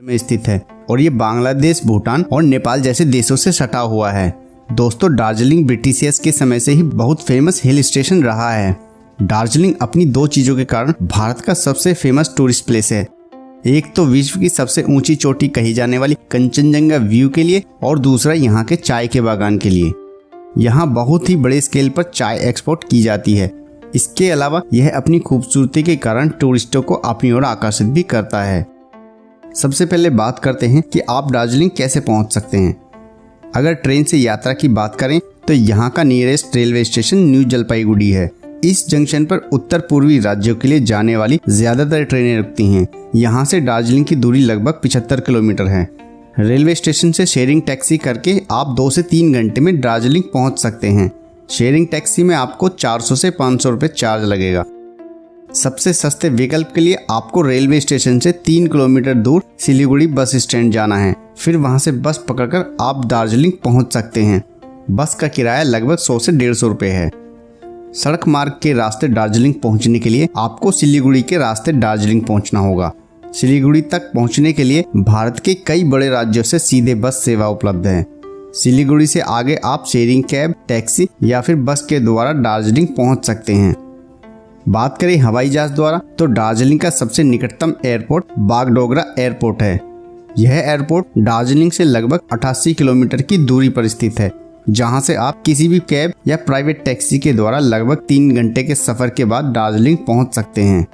में स्थित है और ये बांग्लादेश, भूटान और नेपाल जैसे देशों से सटा हुआ है। दोस्तों, दार्जिलिंग ब्रिटिशियर्स के समय से ही बहुत फेमस हिल स्टेशन रहा है। दार्जिलिंग अपनी दो चीजों के कारण भारत का सबसे फेमस टूरिस्ट प्लेस है। एक तो विश्व की सबसे ऊंची चोटी कही जाने वाली कंचनजंगा व्यू के लिए और दूसरा यहाँ के चाय के बागान के लिए। यहाँ बहुत ही बड़े स्केल पर चाय एक्सपोर्ट की जाती है। इसके अलावा यह अपनी खूबसूरती के कारण टूरिस्टों को अपनी ओर आकर्षित भी करता है। सबसे पहले बात करते हैं कि आप दार्जिलिंग कैसे पहुंच सकते हैं। अगर ट्रेन से यात्रा की बात करें तो यहाँ का nearest railway station new Jalpaiguri है। इस जंक्शन पर उत्तर पूर्वी राज्यों के लिए जाने वाली ज्यादातर ट्रेनें रुकती हैं। यहाँ से दार्जिलिंग की दूरी लगभग 75 किलोमीटर है। रेलवे स्टेशन से शेयरिंग टैक्सी करके आप 2 से 3 घंटे में दार्जिलिंग पहुँच सकते हैं। शेयरिंग टैक्सी में आपको 400 से 500 रुपये चार्ज लगेगा। सबसे सस्ते विकल्प के लिए आपको रेलवे स्टेशन से 3 किलोमीटर दूर सिलीगुड़ी बस स्टैंड जाना है। फिर वहां से बस पकड़कर आप दार्जिलिंग पहुंच सकते हैं। बस का किराया लगभग 100 से 150 रुपये है। सड़क मार्ग के रास्ते दार्जिलिंग पहुंचने के लिए आपको सिलीगुड़ी के रास्ते दार्जिलिंग पहुंचना होगा। सिलीगुड़ी तक पहुंचने के लिए भारत के कई बड़े राज्यों से सीधे बस सेवा उपलब्ध है। सिलीगुड़ी से आगे आप शेयरिंग कैब, टैक्सी या फिर बस के द्वारा दार्जिलिंग पहुंच सकते हैं। बात करें हवाई जहाज द्वारा तो दार्जिलिंग का सबसे निकटतम एयरपोर्ट बागडोगरा एयरपोर्ट है। यह एयरपोर्ट दार्जिलिंग से लगभग 88 किलोमीटर की दूरी पर स्थित है, जहां से आप किसी भी कैब या प्राइवेट टैक्सी के द्वारा लगभग 3 घंटे के सफर के बाद दार्जिलिंग पहुंच सकते हैं।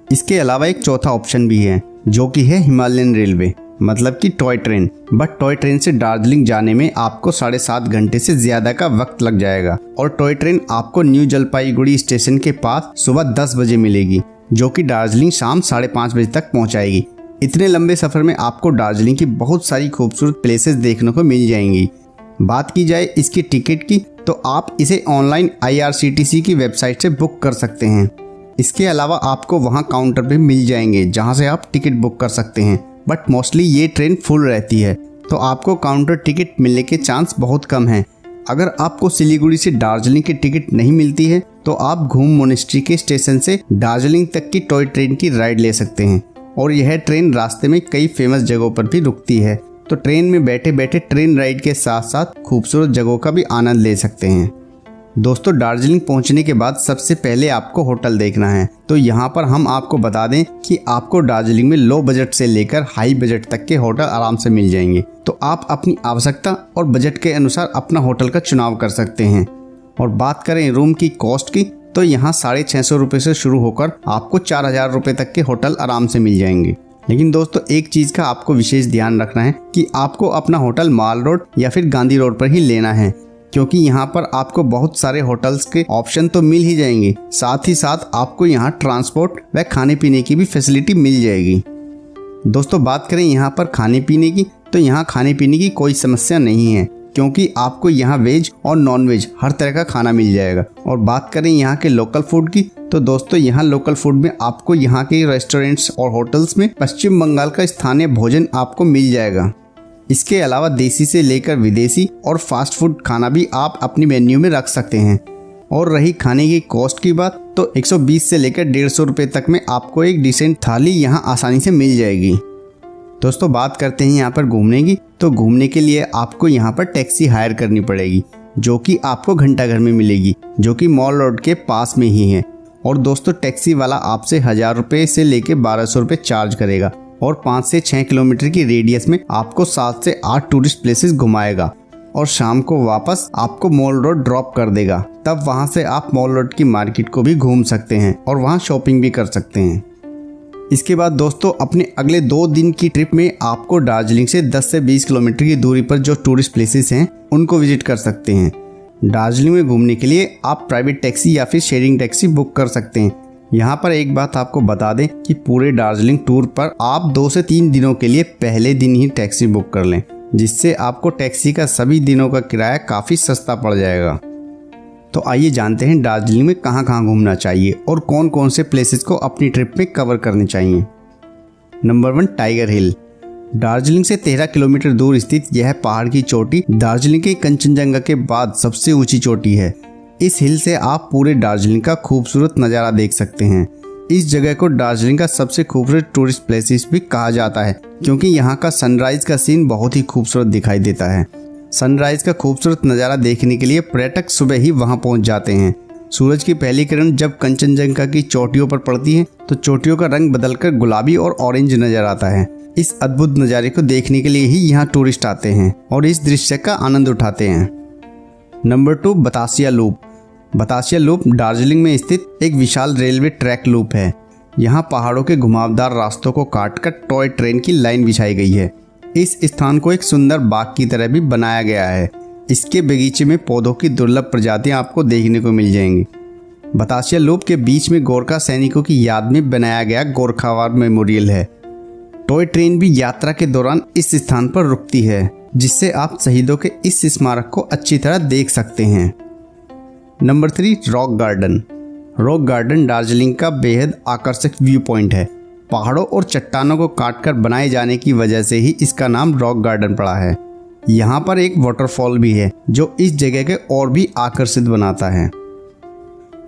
इसके अलावा एक चौथा ऑप्शन भी है, जो कि है हिमालयन रेलवे, मतलब कि toy train. But toy train से दार्जिलिंग जाने में आपको 7.5 घंटे से ज्यादा का वक्त लग जाएगा और टॉय ट्रेन आपको न्यू जलपाईगुड़ी स्टेशन के पास सुबह 10 बजे मिलेगी, जो कि दार्जिलिंग शाम 5:30 बजे तक पहुंचाएगी। इतने लंबे सफर में आपको दार्जिलिंग की बहुत सारी खूबसूरत प्लेसेस देखने को मिल जाएंगी। बात की जाए इसकी टिकट की तो आप इसे ऑनलाइन IRCTC की वेबसाइट से बुक कर सकते हैं। इसके अलावा आपको वहां काउंटर पे मिल जाएंगे जहां से आप टिकट बुक कर सकते हैं। बट मोस्टली ये ट्रेन फुल रहती है, तो आपको काउंटर टिकट मिलने के चांस बहुत कम हैं। अगर आपको सिलीगुड़ी से दार्जिलिंग की टिकट नहीं मिलती है तो आप घूम मोनेस्ट्री के स्टेशन से दार्जिलिंग तक की टॉय ट्रेन की राइड ले सकते हैं और यह ट्रेन रास्ते में कई फेमस जगहों पर भी रुकती है, तो ट्रेन में बैठे बैठे ट्रेन राइड के साथ साथ खूबसूरत जगहों का भी आनंद ले सकते हैं। दोस्तों, दार्जिलिंग पहुंचने के बाद सबसे पहले आपको होटल देखना है। तो यहाँ पर हम आपको बता दें कि आपको दार्जिलिंग में लो बजट से लेकर हाई बजट तक के होटल आराम से मिल जाएंगे, तो आप अपनी आवश्यकता और बजट के अनुसार अपना होटल का चुनाव कर सकते हैं। और बात करें रूम की कॉस्ट की तो यहाँ 650 रुपये से शुरू होकर आपको 4000 रुपये तक के होटल आराम से मिल जाएंगे। लेकिन दोस्तों, एक चीज का आपको विशेष ध्यान रखना है कि आपको अपना होटल माल रोड या फिर गांधी रोड पर ही लेना है, क्योंकि यहाँ पर आपको बहुत सारे होटल्स के ऑप्शन तो मिल ही जाएंगे, साथ ही साथ आपको यहाँ ट्रांसपोर्ट व खाने पीने की भी फैसिलिटी मिल जाएगी। दोस्तों, बात करें यहाँ पर खाने पीने की तो यहाँ खाने पीने की कोई समस्या नहीं है, क्योंकि आपको यहाँ वेज और नॉन वेज हर तरह का खाना मिल जाएगा। और बात करें यहाँ के लोकल फूड की तो दोस्तों, यहाँ लोकल फूड में आपको यहाँ के रेस्टोरेंट्स और होटल्स में पश्चिम बंगाल का स्थानीय भोजन आपको मिल जाएगा। इसके अलावा देसी से लेकर विदेशी और फास्ट फूड खाना भी आप अपनी मेन्यू में रख सकते हैं। और रही खाने की कॉस्ट की बात तो 120 से लेकर 150 रुपये तक में आपको एक डिसेंट थाली यहाँ आसानी से मिल जाएगी। दोस्तों, बात करते हैं यहाँ पर घूमने की तो घूमने के लिए आपको यहाँ पर टैक्सी हायर करनी पड़ेगी, जो कि आपको घंटाघर में मिलेगी, जो कि मॉल रोड के पास में ही है। और दोस्तों, टैक्सी वाला आपसे 1000 रुपये से लेकर 1200 रुपये चार्ज करेगा और 5 से 6 किलोमीटर की रेडियस में आपको 7 से 8 टूरिस्ट प्लेसेस घुमाएगा और शाम को वापस आपको मॉल रोड ड्रॉप कर देगा। तब वहां से आप मॉल रोड की मार्केट को भी घूम सकते हैं और वहां शॉपिंग भी कर सकते हैं। इसके बाद दोस्तों, अपने अगले 2 दिन की ट्रिप में आपको दार्जिलिंग से 10 से 20 किलोमीटर की दूरी पर जो टूरिस्ट प्लेसेस हैं उनको विजिट कर सकते हैं। दार्जिलिंग में घूमने के लिए आप प्राइवेट टैक्सी या फिर शेयरिंग टैक्सी बुक कर सकते हैं। यहाँ पर एक बात आपको बता दें कि पूरे दार्जिलिंग टूर पर आप 2 से 3 दिनों के लिए पहले दिन ही टैक्सी बुक कर लें, जिससे आपको टैक्सी का सभी दिनों का किराया काफी सस्ता पड़ जाएगा। तो आइए जानते हैं दार्जिलिंग में कहाँ कहाँ घूमना चाहिए और कौन कौन से प्लेसेस को अपनी ट्रिप में कवर करने चाहिए। नंबर 1, टाइगर हिल। दार्जिलिंग से 13 किलोमीटर दूर स्थित यह पहाड़ की चोटी दार्जिलिंग के कंचनजंगा के बाद सबसे ऊंची चोटी है। इस हिल से आप पूरे दार्जिलिंग का खूबसूरत नज़ारा देख सकते हैं। इस जगह को दार्जिलिंग का सबसे खूबसूरत टूरिस्ट प्लेसेस भी कहा जाता है, क्योंकि यहाँ का सनराइज का सीन बहुत ही खूबसूरत दिखाई देता है। सनराइज का खूबसूरत नज़ारा देखने के लिए पर्यटक सुबह ही वहाँ पहुँच जाते हैं। सूरज की पहली किरण जब कंचनजंगा की चोटियों पर पड़ती है तो चोटियों का रंग बदलकर गुलाबी और ऑरेंज नजर आता है। इस अद्भुत नज़ारे को देखने के लिए ही यहाँ टूरिस्ट आते हैं और इस दृश्य का आनंद उठाते हैं। Number 2, Batasia loop. Batasia loop Darjeeling में स्थित एक विशाल रेलवे ट्रैक लूप है। यहाँ पहाड़ों के घुमावदार रास्तों को काटकर टॉय ट्रेन की लाइन बिछाई गई है। इस स्थान को एक सुंदर बाग की तरह भी बनाया गया है। इसके बगीचे में पौधों की दुर्लभ प्रजातियां आपको देखने को मिल जाएंगी। बतासिया लूप के बीच में गोरखा सैनिकों की याद में बनाया गया गोरखा वार मेमोरियल है। टॉय ट्रेन भी यात्रा के दौरान इस स्थान पर रुकती है, जिससे आप शहीदों के इस स्मारक को अच्छी तरह देख सकते हैं। Number 3, rock garden. Rock garden Darjeeling का बेहद आकर्षक व्यू पॉइंट है। पहाड़ों और चट्टानों को काटकर बनाए जाने की वजह से ही इसका नाम रॉक गार्डन पड़ा है। यहाँ पर एक वाटरफॉल भी है जो इस जगह के और भी आकर्षित बनाता है।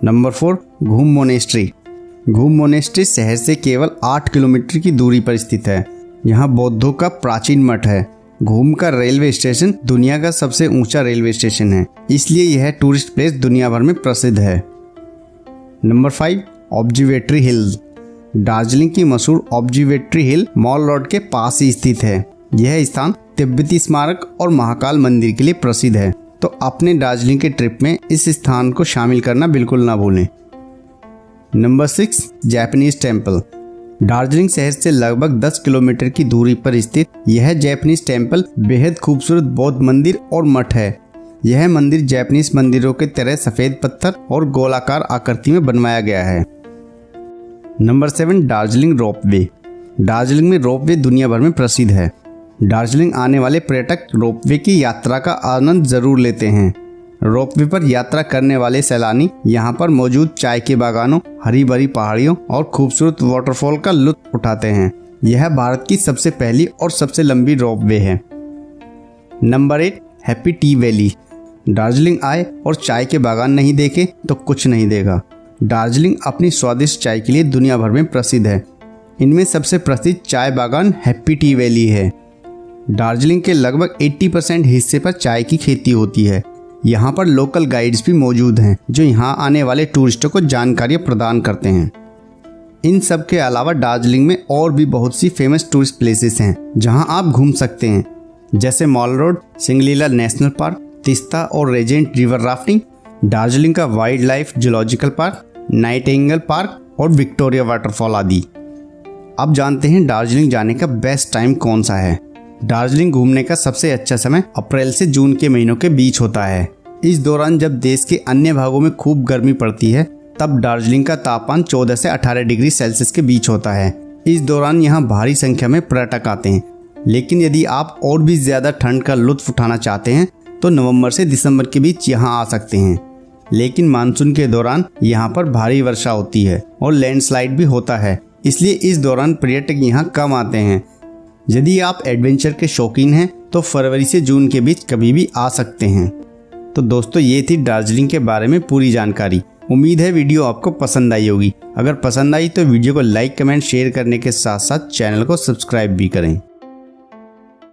नंबर 4, घूम मोनेस्ट्री। घूम मोनेस्ट्री शहर से केवल 8 किलोमीटर की दूरी पर स्थित है। यहाँ बौद्धों का प्राचीन मठ है। घूम का रेलवे स्टेशन दुनिया का सबसे ऊंचा रेलवे स्टेशन है, इसलिए यह टूरिस्ट प्लेस दुनिया भर में प्रसिद्ध है। नंबर 5, ऑब्जर्वेटरी हिल। दार्जिलिंग की मशहूर ऑब्जर्वेटरी हिल मॉल रोड के पास ही स्थित है। यह स्थान तिब्बती स्मारक और महाकाल मंदिर के लिए प्रसिद्ध है, तो अपने दार्जिलिंग के ट्रिप में इस स्थान को शामिल करना बिल्कुल ना भूलें। Number 6, Japanese temple. दार्जिलिंग शहर से लगभग 10 किलोमीटर की दूरी पर स्थित यह जापानीज टेम्पल बेहद खूबसूरत बौद्ध मंदिर और मठ है। यह मंदिर जापानीज मंदिरों के तरह सफेद पत्थर और गोलाकार आकृति में बनवाया गया है। Number 7, Darjeeling ropeway. दार्जिलिंग में रोपवे दुनिया भर में प्रसिद्ध है। दार्जिलिंग आने वाले पर्यटक रोपवे की यात्रा का आनंद जरूर लेते हैं। रोपवे पर यात्रा करने वाले सैलानी यहाँ पर मौजूद चाय के बागानों, हरी भरी पहाड़ियों और खूबसूरत वाटरफॉल का लुत्फ उठाते हैं। यह भारत की सबसे पहली और सबसे लंबी रोपवे है। Number 8, happy T valley. Darjeeling आए और चाय के बागान नहीं देखे तो कुछ नहीं देखा। दार्जिलिंग अपनी स्वादिष्ट चाय के लिए दुनिया भर में प्रसिद्ध है। इनमें सबसे प्रसिद्ध चाय बागान हैप्पी टी वैली है। दार्जिलिंग के लगभग 80% हिस्से पर चाय की खेती होती है। यहाँ पर लोकल गाइड्स भी मौजूद हैं जो यहाँ आने वाले टूरिस्टों को जानकारियाँ प्रदान करते हैं। इन सब के अलावा दार्जिलिंग में और भी बहुत सी फेमस टूरिस्ट प्लेसेस हैं जहाँ आप घूम सकते हैं, जैसे mall road, Singalila national park, Teesta और रेजेंट रिवर राफ्टिंग, दार्जिलिंग का wild life zoological park, Nightingale park और विक्टोरिया वाटरफॉल आदि। अब जानते हैं दार्जिलिंग जाने का बेस्ट टाइम कौन सा है। दार्जिलिंग घूमने का सबसे अच्छा समय अप्रैल से जून के महीनों के बीच होता है। इस दौरान जब देश के अन्य भागों में खूब गर्मी पड़ती है, तब दार्जिलिंग का तापमान 14 से 18 डिग्री सेल्सियस के बीच होता है। इस दौरान यहाँ भारी संख्या में पर्यटक आते हैं। लेकिन यदि आप और भी ज्यादा ठंड का लुत्फ उठाना चाहते हैं तो नवंबर से दिसंबर के बीच यहाँ आ सकते हैं। लेकिन मानसून के दौरान यहाँ पर भारी वर्षा होती है और लैंडस्लाइड भी होता है, इसलिए इस दौरान पर्यटक यहाँ कम आते हैं। यदि आप एडवेंचर के शौकीन हैं तो फरवरी से जून के बीच कभी भी आ सकते हैं। तो दोस्तों, ये थी दार्जिलिंग के बारे में पूरी जानकारी। उम्मीद है वीडियो आपको पसंद आई होगी। अगर पसंद आई तो वीडियो को लाइक, कमेंट, शेयर करने के साथ साथ चैनल को सब्सक्राइब भी करें।